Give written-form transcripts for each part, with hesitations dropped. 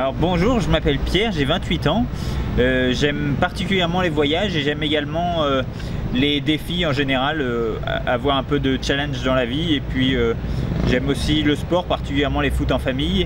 Alors bonjour, je m'appelle Pierre, j'ai 28 ans. J'aime particulièrement les voyages et j'aime également les défis en général, avoir un peu de challenge dans la vie. Et puis j'aime aussi le sport, particulièrement les foot en famille.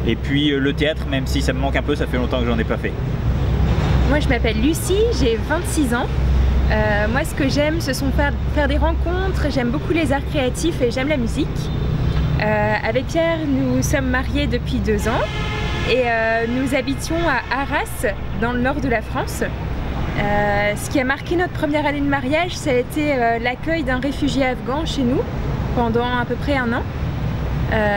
Et puis le théâtre, même si ça me manque un peu, ça fait longtemps que j'en ai pas fait. Moi je m'appelle Lucie, j'ai 26 ans. Moi ce que j'aime ce sont faire des rencontres, j'aime beaucoup les arts créatifs et j'aime la musique. Avec Pierre nous sommes mariés depuis 2 ans et nous habitions à Arras dans le nord de la France. Ce qui a marqué notre première année de mariage, ça a été l'accueil d'un réfugié afghan chez nous pendant à peu près 1 an.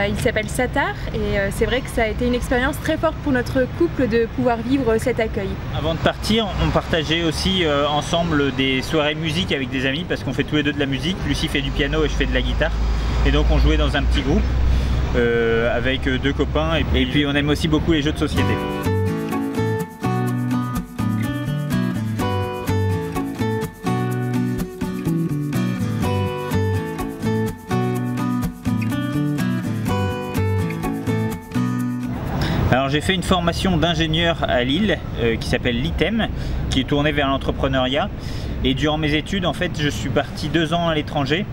Il s'appelle Sattar et c'est vrai que ça a été une expérience très forte pour notre couple de pouvoir vivre cet accueil. Avant de partir, on partageait aussi ensemble des soirées musique avec des amis parce qu'on fait tous les deux de la musique. Lucie fait du piano et je fais de la guitare. Et donc on jouait dans un petit groupe avec 2 copains et puis on aime aussi beaucoup les jeux de société. Alors j'ai fait une formation d'ingénieur à Lille qui s'appelle l'ITEM, qui est tournée vers l'entrepreneuriat. Et durant mes études, en fait, je suis parti 2 ans à l'étranger.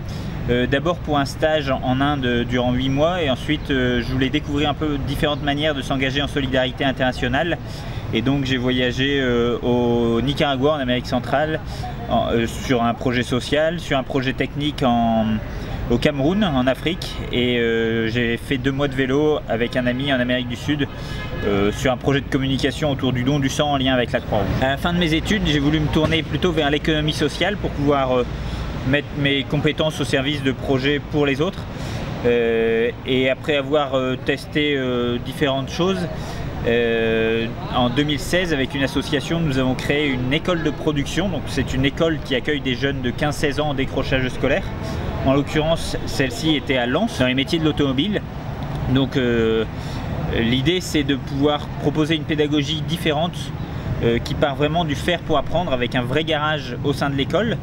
D'abord pour un stage en Inde durant 8 mois et ensuite je voulais découvrir un peu différentes manières de s'engager en solidarité internationale. Et donc j'ai voyagé au Nicaragua en Amérique centrale sur un projet social, sur un projet technique au Cameroun, en Afrique, et j'ai fait 2 mois de vélo avec un ami en Amérique du Sud sur un projet de communication autour du don du sang en lien avec la Croix-Rouge. À la fin de mes études, j'ai voulu me tourner plutôt vers l'économie sociale pour pouvoir mettre mes compétences au service de projets pour les autres. Et après avoir testé différentes choses, en 2016, avec une association, nous avons créé une école de production. Donc c'est une école qui accueille des jeunes de 15-16 ans en décrochage scolaire. En l'occurrence, celle-ci était à Lens, dans les métiers de l'automobile. Donc l'idée, c'est de pouvoir proposer une pédagogie différente qui part vraiment du faire pour apprendre, avec un vrai garage au sein de l'école,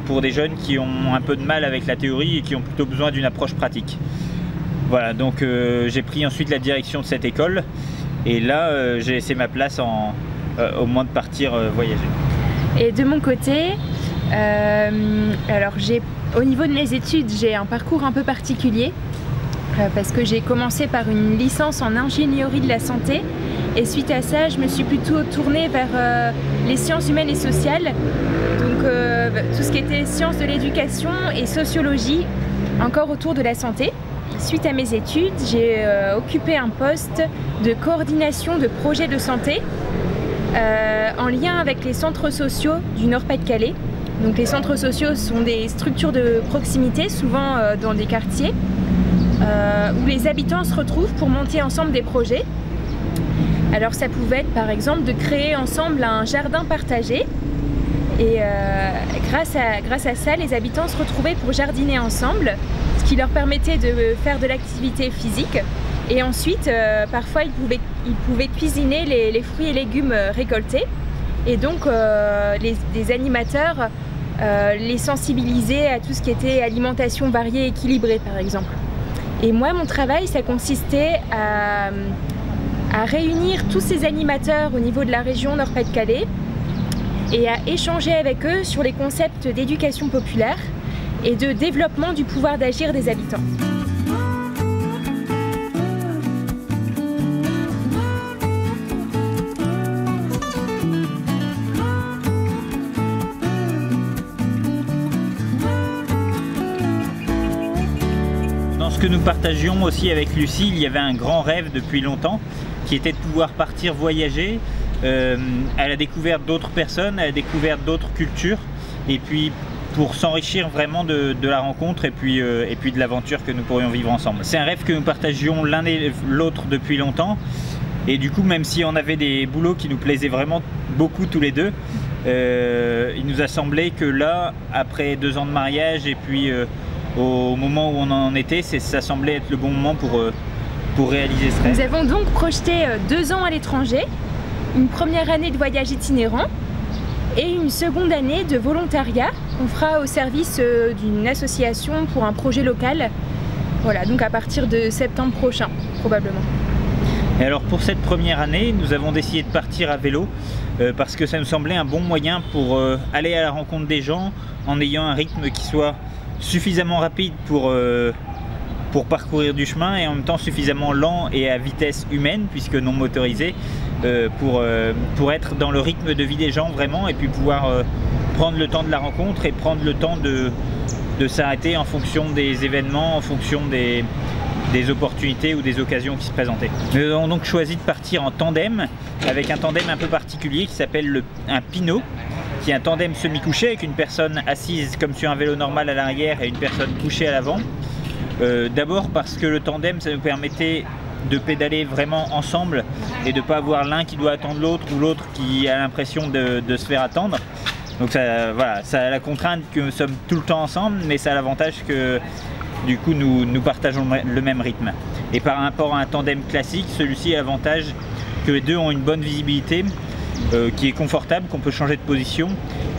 pour des jeunes qui ont un peu de mal avec la théorie et qui ont plutôt besoin d'une approche pratique. Voilà, donc j'ai pris ensuite la direction de cette école et là j'ai laissé ma place au moment de partir voyager. Et de mon côté, alors au niveau de mes études, j'ai un parcours un peu particulier parce que j'ai commencé par une licence en ingénierie de la santé et suite à ça, je me suis plutôt tournée vers les sciences humaines et sociales, donc tout ce qui était sciences de l'éducation et sociologie, encore autour de la santé. Suite à mes études, j'ai occupé un poste de coordination de projets de santé en lien avec les centres sociaux du Nord-Pas-de-Calais. Donc les centres sociaux sont des structures de proximité, souvent dans des quartiers, où les habitants se retrouvent pour monter ensemble des projets. Alors ça pouvait être par exemple de créer ensemble un jardin partagé et grâce à ça, les habitants se retrouvaient pour jardiner ensemble, ce qui leur permettait de faire de l'activité physique. Et ensuite, parfois, ils pouvaient cuisiner les fruits et légumes récoltés. Et donc, les animateurs les sensibilisaient à tout ce qui était alimentation variée et équilibrée, par exemple. Et moi, mon travail, ça consistait à réunir tous ces animateurs au niveau de la région Nord-Pas-de-Calais et à échanger avec eux sur les concepts d'éducation populaire et de développement du pouvoir d'agir des habitants. Dans ce que nous partagions aussi avec Lucie, il y avait un grand rêve depuis longtemps qui était de pouvoir partir voyager à la découverte d'autres personnes, à la découverte d'autres cultures et puis pour s'enrichir vraiment de la rencontre et puis de l'aventure que nous pourrions vivre ensemble. C'est un rêve que nous partagions l'un et l'autre depuis longtemps et du coup même si on avait des boulots qui nous plaisaient vraiment beaucoup tous les deux, il nous a semblé que là, après 2 ans de mariage et puis au moment où on en était, ça semblait être le bon moment pour réaliser ce rêve. Nous avons donc projeté 2 ans à l'étranger, une première année de voyage itinérant et une seconde année de volontariat qu'on fera au service d'une association pour un projet local. Voilà, donc à partir de septembre prochain, probablement. Et alors pour cette première année, nous avons décidé de partir à vélo parce que ça nous semblait un bon moyen pour aller à la rencontre des gens en ayant un rythme qui soit suffisamment rapide pour parcourir du chemin et en même temps suffisamment lent et à vitesse humaine puisque non motorisée pour être dans le rythme de vie des gens vraiment et puis pouvoir prendre le temps de la rencontre et prendre le temps de s'arrêter en fonction des événements, en fonction des opportunités ou des occasions qui se présentaient. Nous avons donc choisi de partir en tandem avec un tandem un peu particulier qui s'appelle un pinot, qui est un tandem semi-couché avec une personne assise comme sur un vélo normal à l'arrière et une personne couchée à l'avant. D'abord parce que le tandem, ça nous permettait de pédaler vraiment ensemble et de ne pas avoir l'un qui doit attendre l'autre ou l'autre qui a l'impression de se faire attendre. Donc ça, voilà, ça a la contrainte que nous sommes tout le temps ensemble, mais ça a l'avantage que du coup nous partageons le même rythme. Et par rapport à un tandem classique, celui-ci a l'avantage que les deux ont une bonne visibilité, qui est confortable, qu'on peut changer de position,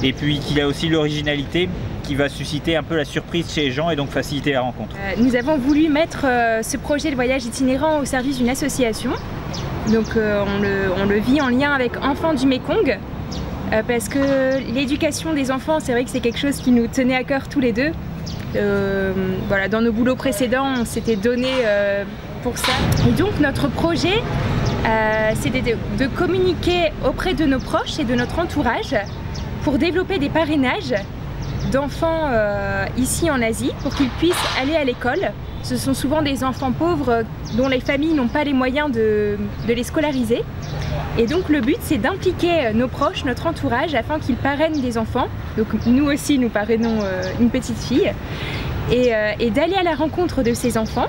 et puis qu'il a aussi l'originalité qui va susciter un peu la surprise chez les gens et donc faciliter la rencontre. Nous avons voulu mettre ce projet de voyage itinérant au service d'une association. Donc on le vit en lien avec Enfants du Mékong, parce que l'éducation des enfants, c'est vrai que c'est quelque chose qui nous tenait à cœur tous les deux. Voilà, dans nos boulots précédents, on s'était donné pour ça. Et donc notre projet, c'était de communiquer auprès de nos proches et de notre entourage pour développer des parrainages d'enfants ici en Asie pour qu'ils puissent aller à l'école. Ce sont souvent des enfants pauvres dont les familles n'ont pas les moyens de les scolariser. Et donc le but, c'est d'impliquer nos proches, notre entourage, afin qu'ils parrainent des enfants. Donc nous aussi, nous parrainons une petite fille. Et d'aller à la rencontre de ces enfants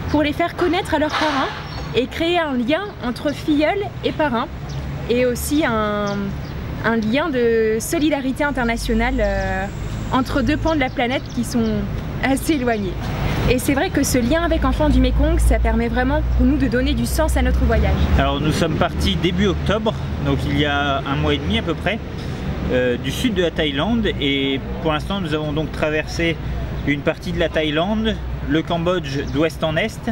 pour les faire connaître à leurs parents et créer un lien entre filleul et parrain. Et aussi un lien de solidarité internationale entre deux pans de la planète qui sont assez éloignés. Et c'est vrai que ce lien avec Enfants du Mékong, ça permet vraiment pour nous de donner du sens à notre voyage. Alors nous sommes partis début octobre, donc il y a un mois et demi à peu près, du sud de la Thaïlande, et pour l'instant nous avons donc traversé une partie de la Thaïlande, le Cambodge d'ouest en est,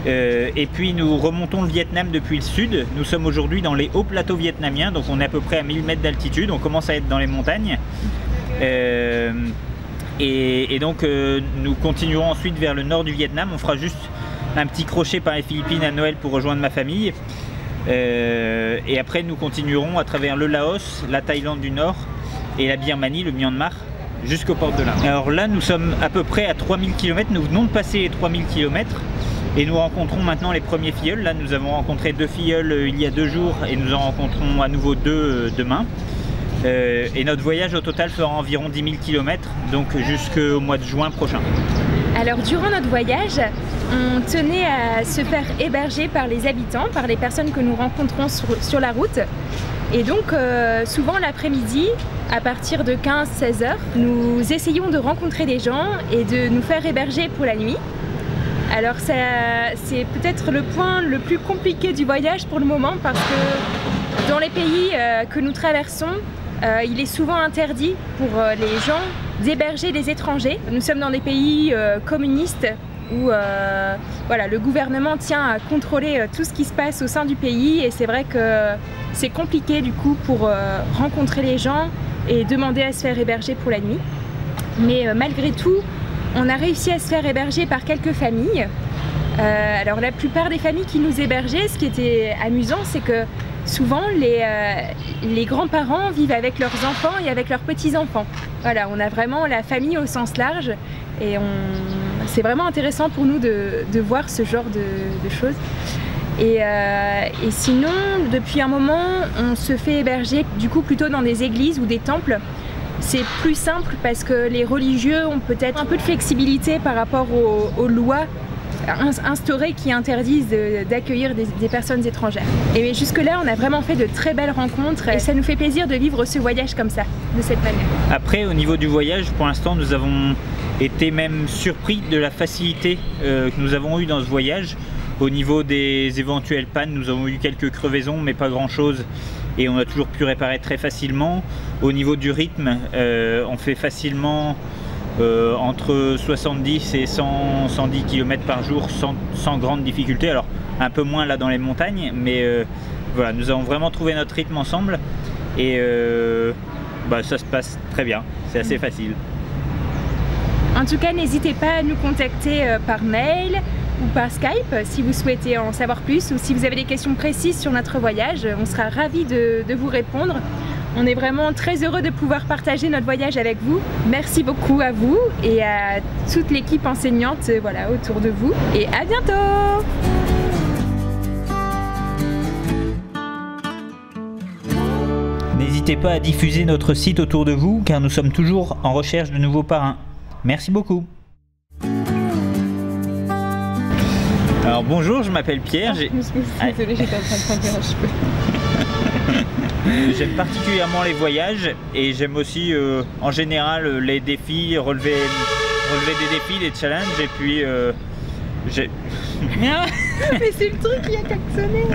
et puis nous remontons le Vietnam depuis le sud. Nous sommes aujourd'hui dans les hauts plateaux vietnamiens, donc on est à peu près à 1000 mètres d'altitude, on commence à être dans les montagnes. Et donc nous continuerons ensuite vers le nord du Vietnam. On fera juste un petit crochet par les Philippines à Noël pour rejoindre ma famille. Et après nous continuerons à travers le Laos, la Thaïlande du Nord et la Birmanie, le Myanmar, jusqu'aux portes de l'Inde. Alors là nous sommes à peu près à 3000 km, nous venons de passer les 3000 km et nous rencontrons maintenant les premiers filleuls. Là nous avons rencontré 2 filleuls il y a 2 jours et nous en rencontrons à nouveau 2 demain. Et notre voyage au total fera environ 10 000 km, donc jusqu'au mois de juin prochain. Alors durant notre voyage, on tenait à se faire héberger par les habitants, par les personnes que nous rencontrons sur la route. Et donc souvent l'après-midi, à partir de 15-16 heures, nous essayons de rencontrer des gens et de nous faire héberger pour la nuit. Alors c'est peut-être le point le plus compliqué du voyage pour le moment, parce que dans les pays que nous traversons, il est souvent interdit pour les gens d'héberger des étrangers. Nous sommes dans des pays communistes où voilà, le gouvernement tient à contrôler tout ce qui se passe au sein du pays, et c'est vrai que c'est compliqué du coup pour rencontrer les gens et demander à se faire héberger pour la nuit. Mais malgré tout, on a réussi à se faire héberger par quelques familles. Alors la plupart des familles qui nous hébergeaient, ce qui était amusant, c'est que souvent les grands-parents vivent avec leurs enfants et avec leurs petits-enfants. Voilà, on a vraiment la famille au sens large, et c'est vraiment intéressant pour nous de voir ce genre de choses. Et sinon, depuis un moment, on se fait héberger du coup plutôt dans des églises ou des temples. C'est plus simple parce que les religieux ont peut-être un peu de flexibilité par rapport aux lois instaurées qui interdisent d'accueillir des personnes étrangères. Et jusque là on a vraiment fait de très belles rencontres et ça nous fait plaisir de vivre ce voyage comme ça, de cette manière. Après au niveau du voyage, pour l'instant nous avons été même surpris de la facilité que nous avons eue dans ce voyage. Au niveau des éventuelles pannes, nous avons eu quelques crevaisons mais pas grand chose, et on a toujours pu réparer très facilement. Au niveau du rythme, on fait facilement entre 70 et 110 km par jour sans grande difficulté. Alors un peu moins là dans les montagnes, mais voilà, nous avons vraiment trouvé notre rythme ensemble et ça se passe très bien, c'est assez facile. En tout cas, n'hésitez pas à nous contacter par mail ou par Skype si vous souhaitez en savoir plus ou si vous avez des questions précises sur notre voyage. On sera ravis de vous répondre. On est vraiment très heureux de pouvoir partager notre voyage avec vous. Merci beaucoup à vous et à toute l'équipe enseignante voilà, autour de vous. Et à bientôt! N'hésitez pas à diffuser notre site autour de vous car nous sommes toujours en recherche de nouveaux parrains. Merci beaucoup. Alors bonjour, je m'appelle Pierre. Désolée, j'étais en train de prendre un cheveu. J'aime particulièrement les voyages et j'aime aussi en général les défis, relever des défis, des challenges et puis Mais c'est le truc qui a klaxonné.